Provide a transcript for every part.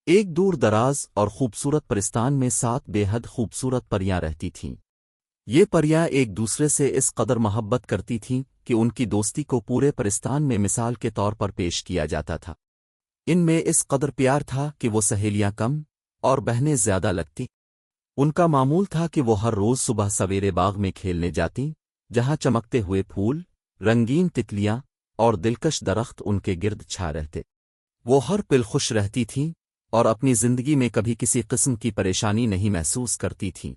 ایک دور دراز اور خوبصورت پرستان میں 7 بے حد خوبصورت پریاں رہتی تھیں۔ یہ پریاں ایک دوسرے سے اس قدر محبت کرتی تھیں کہ ان کی دوستی کو پورے پرستان میں مثال کے طور پر پیش کیا جاتا تھا۔ ان میں اس قدر پیار تھا کہ وہ سہیلیاں کم اور بہنیں زیادہ لگتی۔ ان کا معمول تھا کہ وہ ہر روز صبح سویرے باغ میں کھیلنے جاتیں، جہاں چمکتے ہوئے پھول، رنگین تتلیاں اور دلکش درخت ان کے گرد چھا رہتے۔ وہ ہر پل خوش رہتی تھیں اور اپنی زندگی میں کبھی کسی قسم کی پریشانی نہیں محسوس کرتی تھیں۔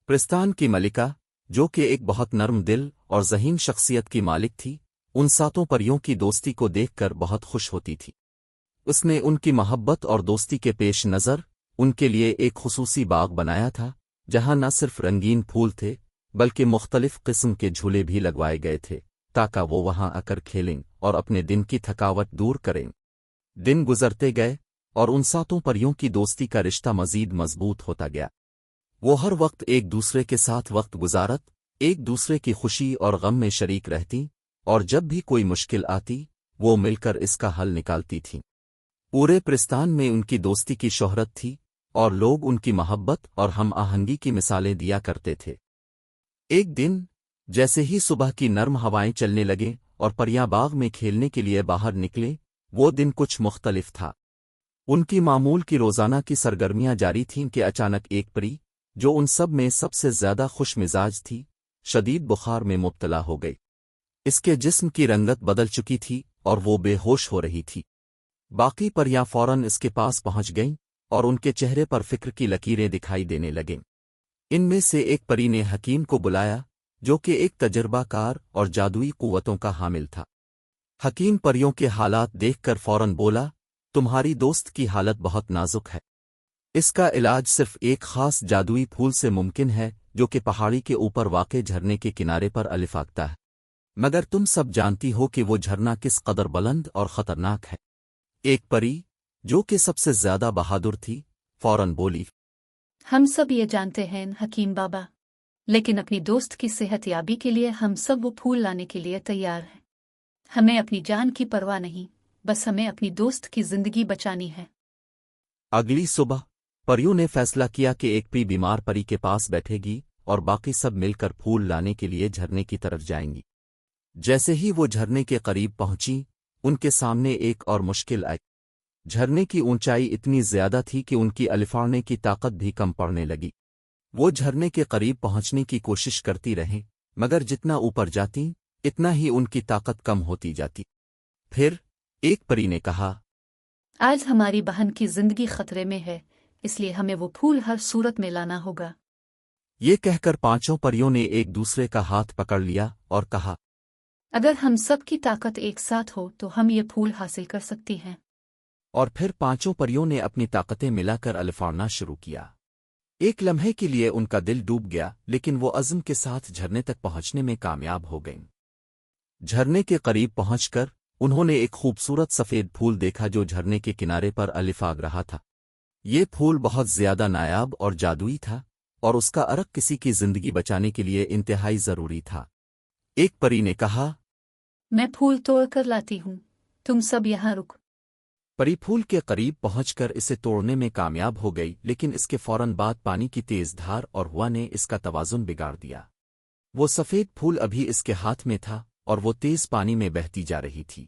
پرستان کی ملکہ، جو کہ ایک بہت نرم دل اور ذہین شخصیت کی مالک تھی، ان 7 پریوں کی دوستی کو دیکھ کر بہت خوش ہوتی تھی۔ اس نے ان کی محبت اور دوستی کے پیش نظر ان کے لیے ایک خصوصی باغ بنایا تھا، جہاں نہ صرف رنگین پھول تھے بلکہ مختلف قسم کے جھولے بھی لگوائے گئے تھے تاکہ وہ وہاں آ کر کھیلیں اور اپنے دن کی تھکاوٹ دور کریں۔ دن گزرتے گئے اور ان 7 پریوں کی دوستی کا رشتہ مزید مضبوط ہوتا گیا۔ وہ ہر وقت ایک دوسرے کے ساتھ وقت گزارت، ایک دوسرے کی خوشی اور غم میں شریک رہتی، اور جب بھی کوئی مشکل آتی وہ مل کر اس کا حل نکالتی تھیں۔ پورے پرستان میں ان کی دوستی کی شہرت تھی اور لوگ ان کی محبت اور ہم آہنگی کی مثالیں دیا کرتے تھے۔ ایک دن جیسے ہی صبح کی نرم ہوائیں چلنے لگیں اور پریاں باغ میں کھیلنے کے لیے باہر نکلے، وہ دن کچھ مختلف تھا۔ ان کی معمول کی روزانہ کی سرگرمیاں جاری تھیں کہ اچانک ایک پری، جو ان سب میں سب سے زیادہ خوش مزاج تھی، شدید بخار میں مبتلا ہو گئی۔ اس کے جسم کی رنگت بدل چکی تھی اور وہ بے ہوش ہو رہی تھی۔ باقی پریاں فوراً اس کے پاس پہنچ گئیں اور ان کے چہرے پر فکر کی لکیریں دکھائی دینے لگیں۔ ان میں سے ایک پری نے حکیم کو بلایا، جو کہ ایک تجربہ کار اور جادوئی قوتوں کا حامل تھا۔ حکیم پریوں کے حالات دیکھ کر فوراً بولا، تمہاری دوست کی حالت بہت نازک ہے۔ اس کا علاج صرف ایک خاص جادوئی پھول سے ممکن ہے جو کہ پہاڑی کے اوپر واقع جھرنے کے کنارے پر الفاقتا ہے، مگر تم سب جانتی ہو کہ وہ جھرنا کس قدر بلند اور خطرناک ہے۔ ایک پری، جو کہ سب سے زیادہ بہادر تھی، فوراً بولی، ہم سب یہ جانتے ہیں حکیم بابا، لیکن اپنی دوست کی صحت یابی کے لیے ہم سب وہ پھول لانے کے لیے تیار ہیں۔ ہمیں اپنی جان کی پرواہ نہیں، بس ہمیں اپنی دوست کی زندگی بچانی ہے۔ اگلی صبح پریوں نے فیصلہ کیا کہ ایک پری بیمار پری کے پاس بیٹھے گی اور باقی سب مل کر پھول لانے کے لیے جھرنے کی طرف جائیں گی۔ جیسے ہی وہ جھرنے کے قریب پہنچی، ان کے سامنے ایک اور مشکل آئی۔ جھرنے کی اونچائی اتنی زیادہ تھی کہ ان کی الفاڑنے کی طاقت بھی کم پڑنے لگی۔ وہ جھرنے کے قریب پہنچنے کی کوشش کرتی رہیں، مگر جتنا اوپر جاتیں اتنا ہی ان کی طاقت کم ہوتی جاتی۔ پھر ایک پری نے کہا، آج ہماری بہن کی زندگی خطرے میں ہے، اس لیے ہمیں وہ پھول ہر صورت میں لانا ہوگا۔ یہ کہہ کر 5 پریوں نے ایک دوسرے کا ہاتھ پکڑ لیا اور کہا، اگر ہم سب کی طاقت ایک ساتھ ہو تو ہم یہ پھول حاصل کر سکتی ہیں۔ اور پھر 5 پریوں نے اپنی طاقتیں ملا کر الفاڑنا شروع کیا۔ ایک لمحے کے لیے ان کا دل ڈوب گیا، لیکن وہ عزم کے ساتھ جھرنے تک پہنچنے میں کامیاب ہو گئیں۔ جھرنے کے قریب پہنچ کر انہوں نے ایک خوبصورت سفید پھول دیکھا جو جھرنے کے کنارے پر الفاگ رہا تھا۔ یہ پھول بہت زیادہ نایاب اور جادوئی تھا، اور اس کا عرق کسی کی زندگی بچانے کے لیے انتہائی ضروری تھا۔ ایک پری نے کہا، میں پھول توڑ کر لاتی ہوں، تم سب یہاں رک۔ پری پھول کے قریب پہنچ کر اسے توڑنے میں کامیاب ہو گئی، لیکن اس کے فوراً بعد پانی کی تیز دھار اور ہوا نے اس کا توازن بگاڑ دیا۔ وہ سفید پھول ابھی اس کے ہاتھ میں تھا اور وہ تیز پانی میں بہتی جا رہی تھی۔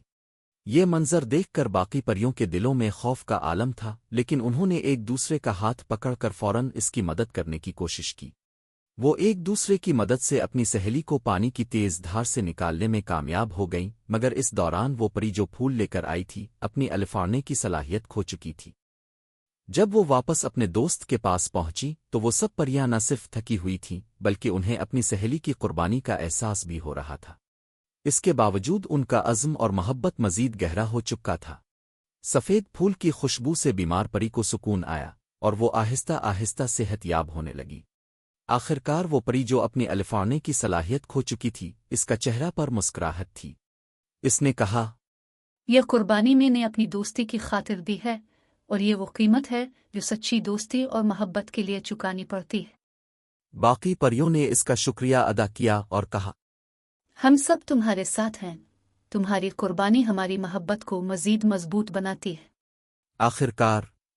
یہ منظر دیکھ کر باقی پریوں کے دلوں میں خوف کا عالم تھا، لیکن انہوں نے ایک دوسرے کا ہاتھ پکڑ کر فوراً اس کی مدد کرنے کی کوشش کی۔ وہ ایک دوسرے کی مدد سے اپنی سہیلی کو پانی کی تیز دھار سے نکالنے میں کامیاب ہو گئیں، مگر اس دوران وہ پری جو پھول لے کر آئی تھی اپنی الفاڑنے کی صلاحیت کھو چکی تھی۔ جب وہ واپس اپنے دوست کے پاس پہنچی تو وہ سب پریاں نہ صرف تھکی ہوئی تھیں بلکہ انہیں اپنی سہیلی کی قربانی کا احساس بھی ہو رہا تھا۔ اس کے باوجود ان کا عزم اور محبت مزید گہرا ہو چکا تھا۔ سفید پھول کی خوشبو سے بیمار پری کو سکون آیا اور وہ آہستہ آہستہ صحت یاب ہونے لگی۔ آخرکار وہ پری جو اپنی الفاڑنے کی صلاحیت کھو چکی تھی، اس کا چہرہ پر مسکراہٹ تھی۔ اس نے کہا، یہ قربانی میں نے اپنی دوستی کی خاطر دی ہے، اور یہ وہ قیمت ہے جو سچی دوستی اور محبت کے لیے چکانی پڑتی ہے۔ باقی پریوں نے اس کا شکریہ ادا کیا اور کہا، ہم سب تمہارے ساتھ ہیں، تمہاری قربانی ہماری محبت کو مزید مضبوط بناتی ہے۔ آخرکار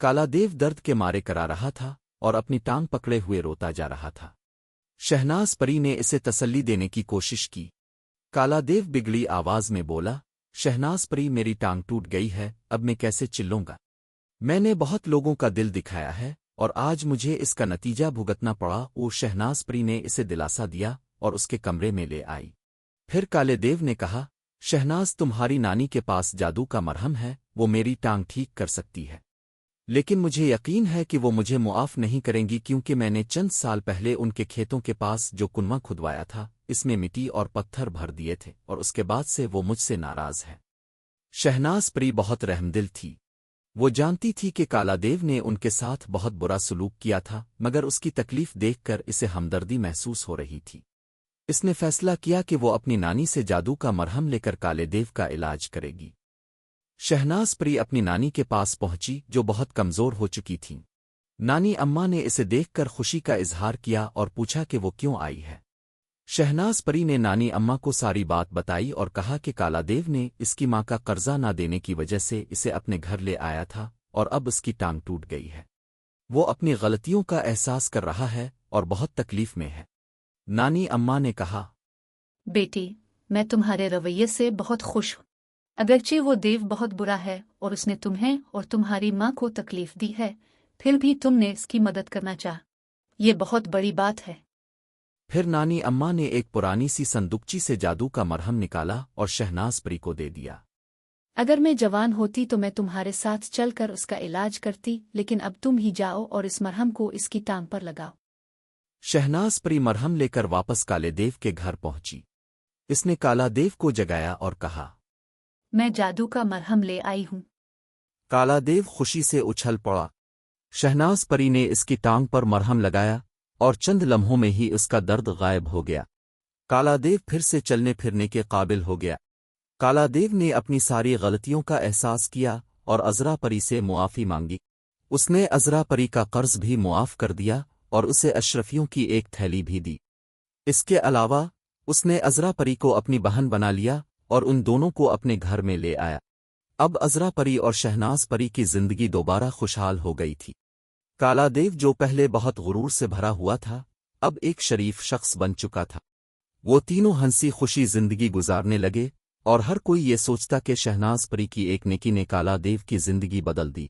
کالا دیو درد کے مارے کرا رہا تھا اور اپنی ٹانگ پکڑے ہوئے روتا جا رہا تھا۔ شہناز پری نے اسے تسلی دینے کی کوشش کی۔ کالا دیو بگڑی آواز میں بولا، شہناز پری میری ٹانگ ٹوٹ گئی ہے، اب میں کیسے چلوں گا؟ میں نے بہت لوگوں کا دل دکھایا ہے اور آج مجھے اس کا نتیجہ بھگتنا پڑا۔ وہ شہناز پری نے اسے دلاسا دیا اور اس کے کمرے میں لے آئی۔ پھر کالے دیو نے کہا، شہناز تمہاری نانی کے پاس جادو کا مرہم ہے، وہ میری ٹانگ ٹھیک کر سکتی ہے، لیکن مجھے یقین ہے کہ وہ مجھے معاف نہیں کریں گی کیونکہ میں نے چند سال پہلے ان کے کھیتوں کے پاس جو کنواں کھدوایا تھا اس میں مٹی اور پتھر بھر دیے تھے اور اس کے بعد سے وہ مجھ سے ناراض ہے۔ شہناز پری بہت رحمدل تھی۔ وہ جانتی تھی کہ کالا دیو نے ان کے ساتھ بہت برا سلوک کیا تھا، مگر اس کی تکلیف دیکھ کر اسے ہمدردی محسوس ہو رہی تھی۔ اس نے فیصلہ کیا کہ وہ اپنی نانی سے جادو کا مرہم لے کر کالے دیو کا علاج کرے گی۔ شہناز پری اپنی نانی کے پاس پہنچی جو بہت کمزور ہو چکی تھیں۔ نانی اماں نے اسے دیکھ کر خوشی کا اظہار کیا اور پوچھا کہ وہ کیوں آئی ہے۔ شہناز پری نے نانی اماں کو ساری بات بتائی اور کہا کہ کالا دیو نے اس کی ماں کا قرضہ نہ دینے کی وجہ سے اسے اپنے گھر لے آیا تھا اور اب اس کی ٹانگ ٹوٹ گئی ہے۔ وہ اپنی غلطیوں کا احساس کر رہا ہے اور بہت تکلیف میں ہے۔ نانی اماں نے کہا، بیٹی، میں تمہارے رویے سے بہت خوش ہوں۔ اگرچہ وہ دیو بہت برا ہے اور اس نے تمہیں اور تمہاری ماں کو تکلیف دی ہے، پھر بھی تم نے اس کی مدد کرنا چاہا، یہ بہت بڑی بات ہے۔ پھر نانی اماں نے ایک پرانی سی صندوقچی سے جادو کا مرہم نکالا اور شہناز پری کو دے دیا۔ اگر میں جوان ہوتی تو میں تمہارے ساتھ چل کر اس کا علاج کرتی، لیکن اب تم ہی جاؤ اور اس مرہم کو اس کی ٹانگ پر لگاؤ۔ شہناز پری مرہم لے کر واپس کالے دیو کے گھر پہنچی۔ اس نے کالا دیو کو جگایا اور کہا، میں جادو کا مرہم لے آئی ہوں۔ کالا دیو خوشی سے اچھل پڑا۔ شہناز پری نے اس کی ٹانگ پر مرہم لگایا اور چند لمحوں میں ہی اس کا درد غائب ہو گیا۔ کالا دیو پھر سے چلنے پھرنے کے قابل ہو گیا۔ کالا دیو نے اپنی ساری غلطیوں کا احساس کیا اور عذرا پری سے معافی مانگی۔ اس نے عذرا پری کا قرض بھی معاف کر دیا اور اسے اشرفیوں کی ایک تھیلی بھی دی۔ اس کے علاوہ اس نے عذرا پری کو اپنی بہن بنا لیا اور ان دونوں کو اپنے گھر میں لے آیا۔ اب عذرا پری اور شہناز پری کی زندگی دوبارہ خوشحال ہو گئی تھی۔ کالا دیو جو پہلے بہت غرور سے بھرا ہوا تھا، اب ایک شریف شخص بن چکا تھا۔ وہ تینوں ہنسی خوشی زندگی گزارنے لگے اور ہر کوئی یہ سوچتا کہ شہناز پری کی ایک نیکی نے کالا دیو کی زندگی بدل دی۔